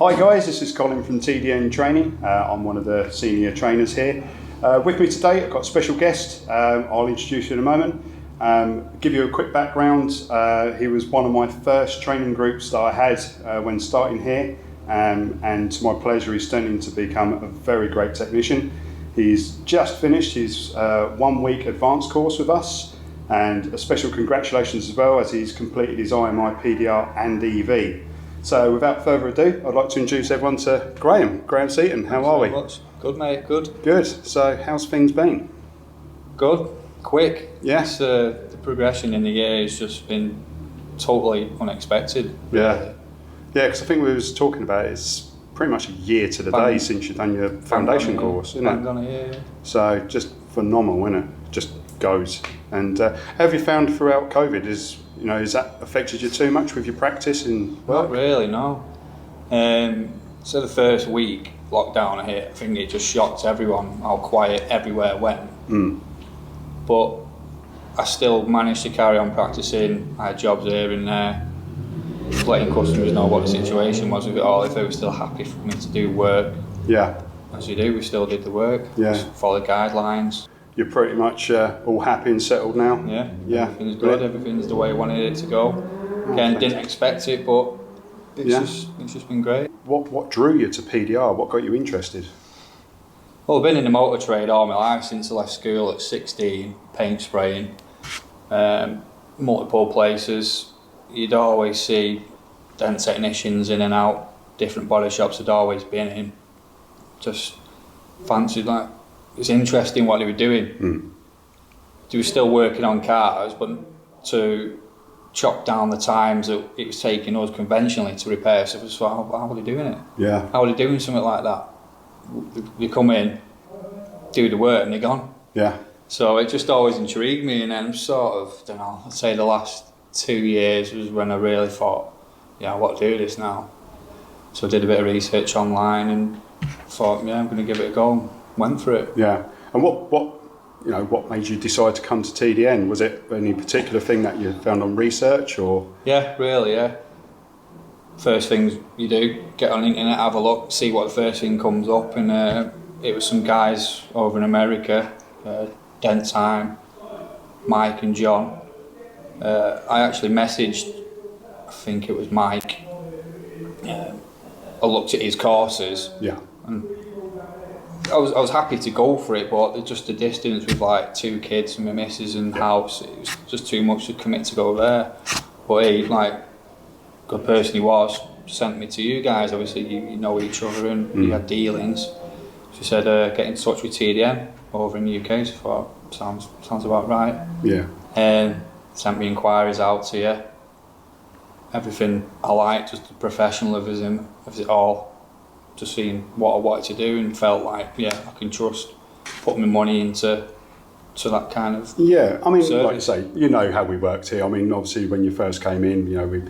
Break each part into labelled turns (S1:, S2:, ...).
S1: Hi guys, this is Colin from TDN Training. I'm one of the senior trainers here. With me today I've got a special guest. I'll introduce you in a moment. Give you a quick background. He was one of my first training groups that I had when starting here, and to my pleasure he's turning to become a very great technician. He's just finished his 1 week advanced course with us, and a special congratulations as well as he's completed his IMI, PDR and EV. So without further ado, I'd like to introduce everyone to Graham. Graham Seaton, how are we?
S2: Much. Good mate, good.
S1: Good. So how's things been?
S2: Good, quick.
S1: Yes.
S2: The progression in the year has just been totally unexpected.
S1: Yeah. Yeah, because I think we was talking about it, it's pretty much a year to the day since you've done your foundation course, isn't it?
S2: Yeah.
S1: So just phenomenal, isn't it? Just goes. And have you found throughout COVID, has that affected you too much with your practice and work?
S2: Not really, no. So the first week lockdown hit, I think it just shocked everyone how quiet everywhere went. But I still managed to carry on practicing. I had jobs here and there, letting customers know what the situation was with it all, if they were still happy for me to do work.
S1: Yeah.
S2: As you do, we still did the work.
S1: Yeah.
S2: Just followed guidelines.
S1: You're pretty much all happy and settled now?
S2: Yeah. Everything's good, everything's the way I wanted it to go. Again, didn't expect it, but it's just been great.
S1: What drew you to PDR? What got you interested?
S2: Well, I've been in the motor trade all my life since I left school at 16, paint spraying, multiple places. You'd always see dent technicians in and out, different body shops I'd always been in. Just fancied it's interesting what they were doing. They were still working on cars, but to chop down the times that it was taking us conventionally to repair stuff, so how were they doing it?
S1: Yeah.
S2: How were they doing something like that? They come in, do the work and they're gone.
S1: Yeah.
S2: So it just always intrigued me, and then sort of, I'd say the last 2 years was when I really thought, I want to do this now. So I did a bit of research online and thought, I'm going to give it a go. Went for it.
S1: Yeah. And what made you decide to come to TDN? Was it any particular thing that you found on research, or?
S2: Yeah, really, yeah. First things you do, get on the internet, have a look, see what the first thing comes up, and it was some guys over in America, Dent Time, Mike and John. I actually messaged, I think it was Mike. I looked at his courses.
S1: Yeah.
S2: And I was happy to go for it, but just the distance with 2 kids and my missus and house, it was just too much to commit to go there. But he, good person he was, sent me to you guys. Obviously you know each other and you had dealings. She said get in touch with TDN over in the UK. So I thought, sounds about right.
S1: Yeah.
S2: Sent me inquiries out to you. Everything I liked, just the professionalism of it all. Just seeing what I wanted to do and felt I can trust put my money into that kind of
S1: Yeah, I mean,
S2: service.
S1: like you say, you know how we worked here. I mean, obviously when you first came in, we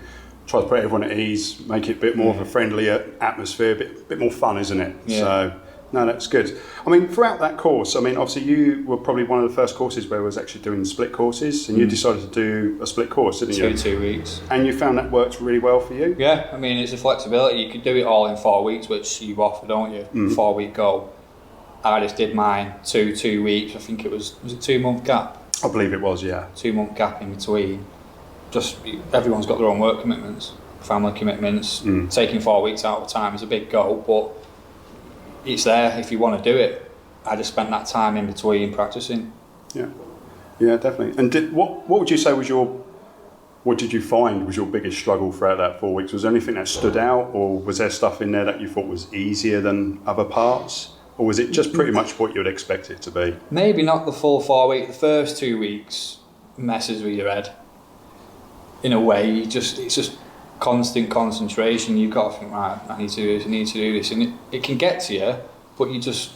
S1: tried to put everyone at ease, make it a bit more of a friendlier atmosphere, a bit more fun, isn't it?
S2: Yeah.
S1: So, no, that's good. I mean, throughout that course, I mean, obviously you were probably one of the first courses where I was actually doing split courses, and you decided to do a split course, didn't you?
S2: 2 weeks.
S1: And you found that worked really well for you?
S2: Yeah, I mean, it's a flexibility. You could do it all in 4 weeks, which you offer, don't you? 4 week go. I just did mine 2 weeks. I think it was a 2 month gap?
S1: I believe it was, yeah.
S2: 2 month gap in between. Just everyone's got their own work commitments, family commitments. Taking 4 weeks out of time is a big goal, but it's there if you want to do it. I just spent that time in between practicing.
S1: Yeah, definitely. And what would you say was what did you find was your biggest struggle throughout that 4 weeks? Was there anything that stood out, or was there stuff in there that you thought was easier than other parts? Or was it just pretty much what you'd expect it to be? Maybe
S2: not the full 4 weeks. The first 2 weeks messes with your head. In a way, it's just constant concentration. You've got to think, right, I need to do this, I need to do this. And it can get to you, but you just,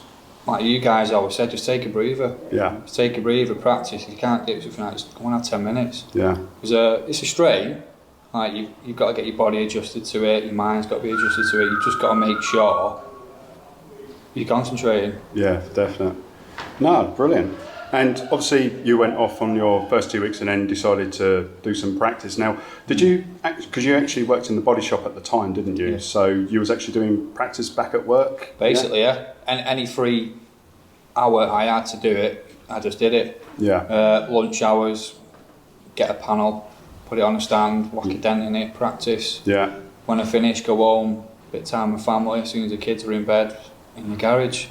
S2: like you guys always said, just take a breather.
S1: Yeah.
S2: Just take a breather, practice. If you can't do something, just go and have 10 minutes.
S1: Yeah.
S2: Because it's a strain. You've got to get your body adjusted to it, your mind's got to be adjusted to it. You've just got to make sure you're concentrating.
S1: Yeah, definitely. No, brilliant. And obviously you went off on your first 2 weeks and then decided to do some practice. Now, did you, because you actually worked in the body shop at the time, didn't you?
S2: Yeah.
S1: So you was actually doing practice back at work?
S2: Basically, yeah. And any free hour I had to do it, I just did it.
S1: Yeah.
S2: Lunch hours, get a panel, put it on a stand, whack a dent in it, practice.
S1: Yeah.
S2: When I finish, go home, bit of time with family. As soon as the kids were in bed, in the garage,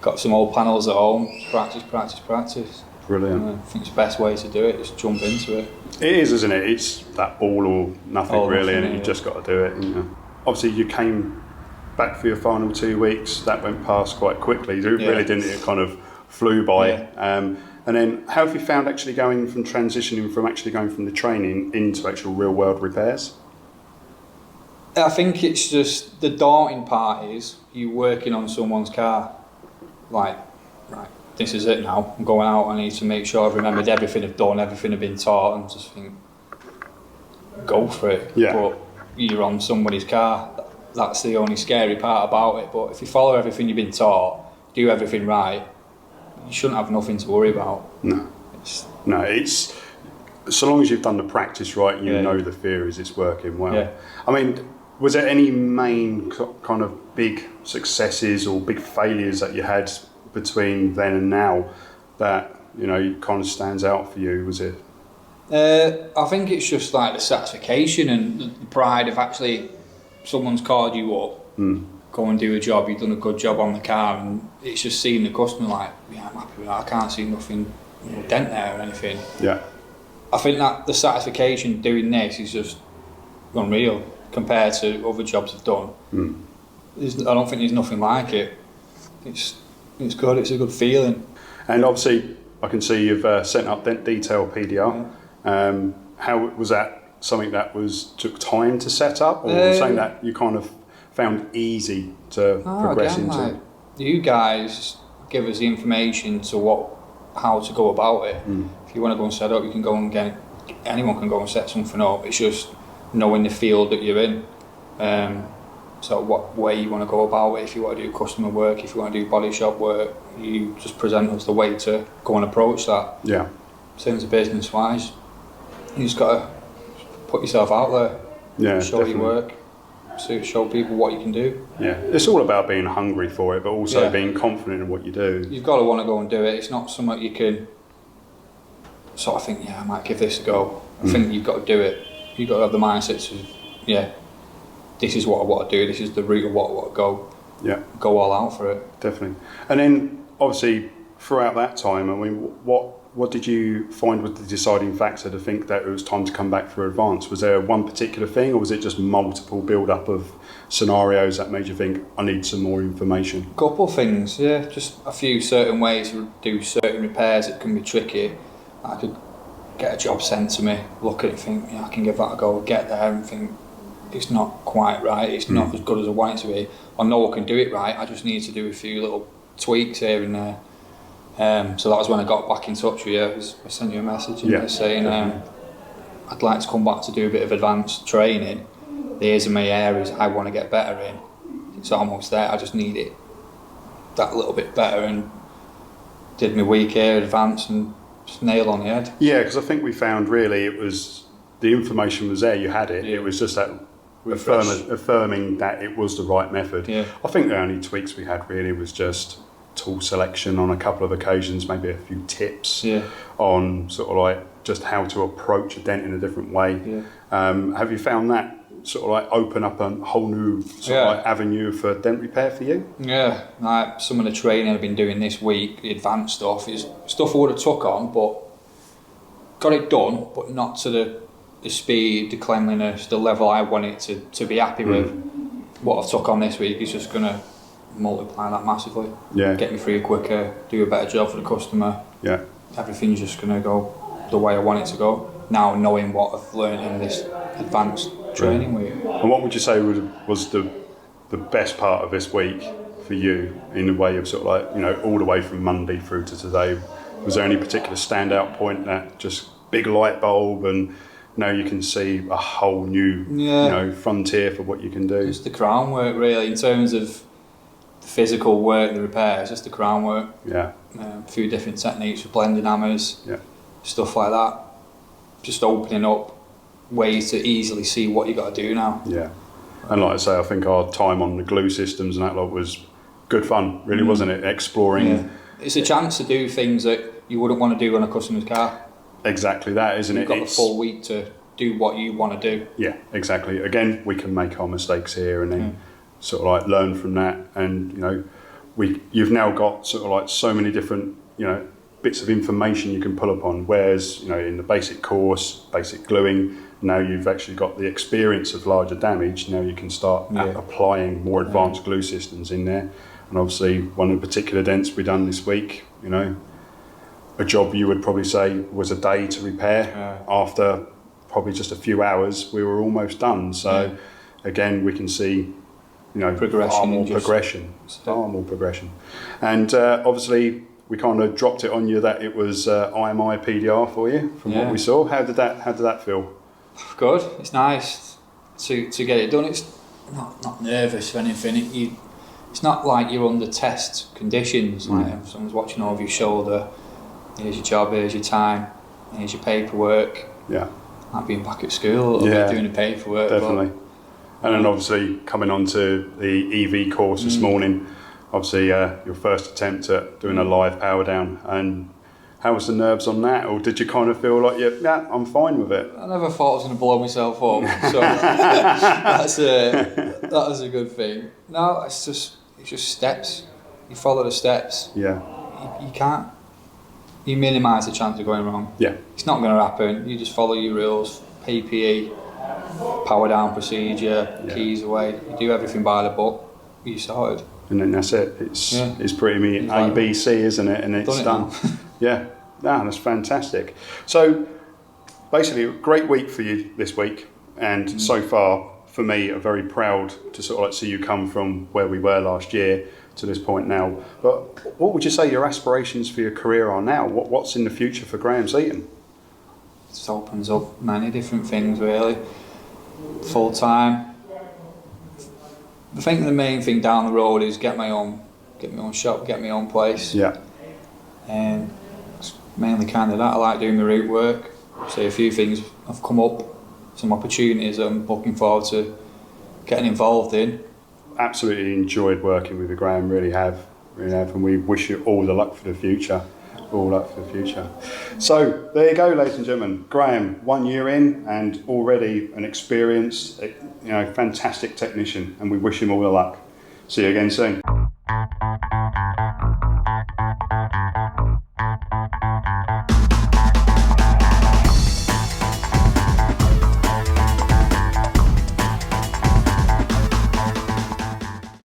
S2: got some old panels at home, practice.
S1: Brilliant.
S2: I think it's the best way to do it, just jump into it.
S1: It is, isn't it? It's that all or nothing really,
S2: nothing,
S1: and you've just got to do it. You know. Obviously, you came back for your final 2 weeks. That went past quite quickly. It really didn't. It kind of flew by.
S2: Yeah.
S1: And then, how have you found actually transitioning from actually going from the training into actual real world repairs?
S2: I think it's just the daunting part is you working on someone's car. Like, right, this is it now. I'm going out. I need to make sure I've remembered everything I've done, everything I've been taught, and just think, go for it.
S1: Yeah.
S2: But you're on somebody's car. That's the only scary part about it. But if you follow everything you've been taught, do everything right, you shouldn't have nothing to worry about.
S1: No. It's so long as you've done the practice right, and you know the theories, it's working well.
S2: Yeah.
S1: I mean, was there any main kind of big successes or big failures that you had between then and now that, you know, kind of stands out for you? Was it?
S2: I think it's just like the satisfaction and the pride of actually someone's called you up, go and do a job, you've done a good job on the car, and it's just seeing the customer like, yeah, I'm happy with that, I can't see nothing, dent there or anything.
S1: Yeah.
S2: I think that the satisfaction doing this is just unreal compared to other jobs I've done. I don't think there's nothing like it. It's good, it's a good feeling.
S1: And obviously, I can see you've sent up detail PDR.
S2: Yeah.
S1: How was that something that took time to set up, or something that you kind of found easy to progress into?
S2: Like, you guys give us the information to how to go about it. If you want to go and set up, you can go and get anyone can go and set something up. It's just knowing the field that you're in. So what way you want to go about it. If you want to do customer work, if you want to do body shop work, you just present us the way to go and approach that.
S1: Yeah.
S2: Same as business wise, you just got to put yourself out there.
S1: Yeah.
S2: Show
S1: definitely.
S2: your work. Show people what you can do.
S1: Yeah, it's all about being hungry for it, but also being confident in what you do.
S2: You've got to want to go and do it. It's not something you can sort of think, I might give this a go. I think you've got to do it. You've got to have the mindset to, this is what I want to do, this is the route of what I want to go.
S1: Yeah.
S2: Go all out for it.
S1: Definitely. And then, obviously, throughout that time, I mean, what did you find was the deciding factor to think that it was time to come back for advance? Was there one particular thing, or was it just multiple build-up of scenarios that made you think, I need some more information?
S2: Couple things, just a few certain ways to do certain repairs that can be tricky. I could get a job sent to me, look at it and think, I can give that a go, get there and think, it's not quite right, it's not as good as I want it to be. I know I can do it right, I just need to do a few little tweaks here and there. So that was when I got back in touch with you. I sent you a message saying I'd like to come back to do a bit of advanced training. These are my areas I want to get better in. It's almost there, I just need it that little bit better, and did my week here advanced and just nail on the head. Yeah,
S1: because I think we found really it was, the information was there, you had it, it was just that affirming that it was the right method.
S2: Yeah.
S1: I think the only tweaks we had really was just tool selection on a couple of occasions, maybe a few tips on sort of like just how to approach a dent in a different way. Have you found that sort of like open up a whole new sort of like avenue for dent repair for you?
S2: Yeah, like some of the training I've been doing this week, the advanced stuff, is stuff I would have took on, but got it done, but not to the speed, the cleanliness, the level I want it to be happy with. What I've took on this week is just going to multiply that massively. Yeah. Get me through quicker, do a better job for the customer. Yeah. Everything's just going to go the way I want it to go. Now knowing what I've learned in this advanced training week.
S1: And what would you say was the best part of this week for you in the way of sort of like, you know, all the way from Monday through to today? Was there any particular standout point that just big light bulb and now you can see a whole new you know, frontier for what you can do?
S2: It's the crown work really, in terms of the physical work, the repairs, just the crown work.
S1: Yeah.
S2: a few different techniques with blending hammers,
S1: Yeah.
S2: stuff like that. Just opening up ways to easily see what you got to do now.
S1: Yeah. And like I say, I think our time on the glue systems and that lot was good fun, really, wasn't it? Exploring.
S2: Yeah. It's a chance to do things that you wouldn't want to do on a customer's car.
S1: Exactly that, isn't
S2: You've
S1: it?
S2: got the full week to do what you want to do.
S1: Yeah, exactly. Again, we can make our mistakes here and then sort of like learn from that. And, you know, you've now got sort of like so many different, you know, bits of information you can pull upon, whereas, you know, in the basic course, basic gluing, now you've actually got the experience of larger damage. Now you can start applying more advanced glue systems in there. And obviously one of the particular dents we done this week, you know, a job you would probably say was a day to repair. After probably just a few hours we were almost done. So again, we can see, you know, far more progression. And obviously we kind of dropped it on you that it was IMI PDR for you from what we saw. How did that feel?
S2: Good. It's nice to get it done. It's not nervous or anything. It's not like you're under test conditions. Like if someone's watching over your shoulder. Here's your job. Here's your time. Here's your paperwork.
S1: Yeah.
S2: Like being back at school a little bit doing the paperwork.
S1: Definitely. And then obviously coming on to the EV course this morning. Obviously your first attempt at doing a live power down, and how was the nerves on that, or did you kind of feel like I'm fine with it?
S2: I never thought I was going to blow myself up, so that was a good thing. No, it's just steps. You follow the steps.
S1: Yeah.
S2: You minimise the chance of going wrong.
S1: Yeah.
S2: It's not going to happen. You just follow your rules, PPE, power down procedure, keys away. You do everything by the book. You started.
S1: And then that's it. It's pretty me ABC, isn't it? And it's done. Yeah. No, that's fantastic. So basically, a great week for you this week, and so far for me, I'm very proud to sort of like see you come from where we were last year to this point now. But what would you say your aspirations for your career are now? What's in the future for Graham Seaton?
S2: It opens up many different things, really. Full time. I think the main thing down the road is get my own shop, get my own place.
S1: Yeah.
S2: And it's mainly kind of that. I like doing my route work. So a few things have come up, some opportunities that I'm looking forward to getting involved in.
S1: Absolutely enjoyed working with you, Graham, really have, and we wish you all the luck for the future. So there you go, ladies and gentlemen. Graham, 1 year in and already an experienced, fantastic technician, and we wish him all the luck. See you again soon.